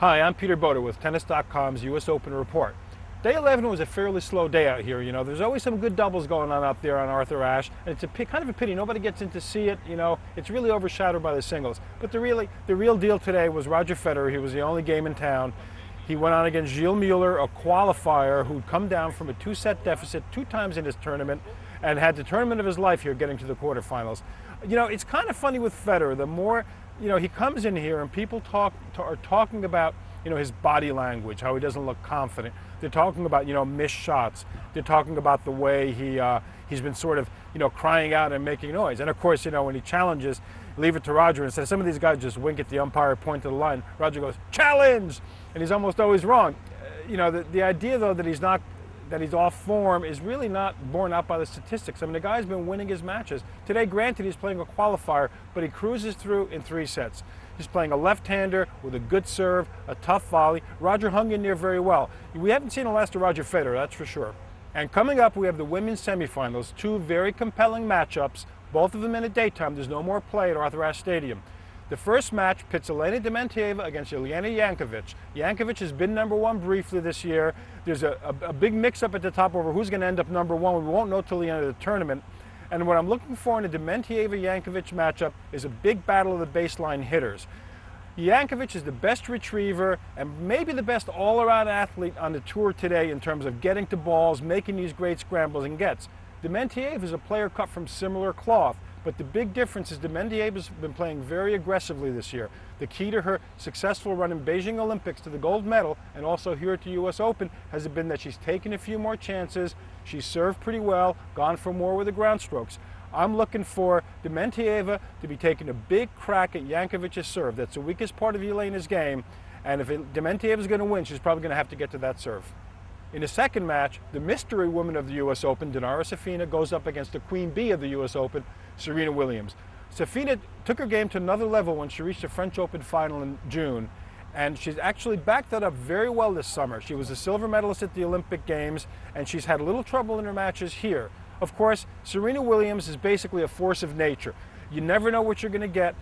Hi, I'm Peter Bodo with Tennis.com's U.S. Open Report. Day 11 was a fairly slow day out here. There's always some good doubles going on out there on Arthur Ashe, and it's kind of a pity. Nobody gets in to see it. It's really overshadowed by the singles. But the real deal today was Roger Federer. He was the only game in town. He went on against Gilles Muller, a qualifier who'd come down from a two-set deficit 2 times in his tournament and had the tournament of his life here getting to the quarterfinals. It's kind of funny with Federer. The more he comes in here and people are talking about his body language, how he doesn't look confident. They're talking about missed shots. They're talking about the way he's been sort of crying out and making noise. And of course when he challenges, leave it to Roger, and says some of these guys just wink at the umpire, point to the line. Roger goes, "Challenge!" and he's almost always wrong. The idea though that he's off form is really not borne out by the statistics. I mean, the guy's been winning his matches. Today, granted, he's playing a qualifier, but he cruises through in 3 sets. He's playing a left-hander with a good serve, a tough volley. Roger hung in there very well. We haven't seen the last of Roger Federer, that's for sure. And coming up, we have the women's semifinals, 2 very compelling matchups, both of them in the daytime. There's no more play at Arthur Ashe Stadium. The first match pits Elena Dementieva against Elena Jankovic. Jankovic has been #1 briefly this year. There's a big mix-up at the top over who's going to end up #1. We won't know till the end of the tournament. And what I'm looking for in a Dementieva-Jankovic matchup is a big battle of the baseline hitters. Jankovic is the best retriever and maybe the best all-around athlete on the tour today in terms of getting to balls, making these great scrambles and gets. Dementieva is a player cut from similar cloth. But the big difference is Dementieva's been playing very aggressively this year. The key to her successful run in Beijing Olympics to the gold medal and also here at the U.S. Open has been that she's taken a few more chances. She's served pretty well, gone for more with the ground strokes. I'm looking for Dementieva to be taking a big crack at Jankovic's serve. That's the weakest part of Elena's game. And if Dementieva's going to win, she's probably going to have to get to that serve. In the second match, the mystery woman of the U.S. Open, Dinara Safina, goes up against the Queen Bee of the U.S. Open, Serena Williams. Safina took her game to another level when she reached the French Open final in June, and she's actually backed that up very well this summer. She was a silver medalist at the Olympic Games, and she's had a little trouble in her matches here. Of course, Serena Williams is basically a force of nature. You never know what you're going to get.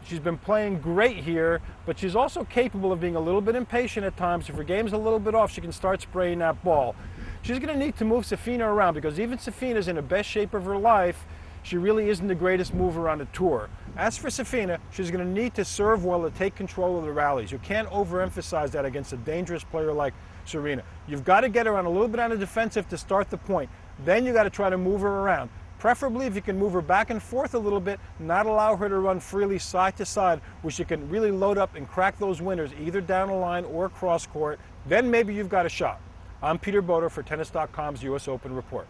She's been playing great here, but she's also capable of being a little bit impatient at times. If her game's a little bit off, she can start spraying that ball. She's going to need to move Safina around because even Safina's in the best shape of her life. She really isn't the greatest mover on the tour. As for Safina, she's going to need to serve well to take control of the rallies. You can't overemphasize that against a dangerous player like Serena. You've got to get her on a little bit on the defensive to start the point. Then you got to try to move her around. Preferably if you can move her back and forth a little bit, not allow her to run freely side to side, which you can really load up and crack those winners either down the line or cross court. Then maybe you've got a shot. I'm Peter Bodo for Tennis.com's U.S. Open Report.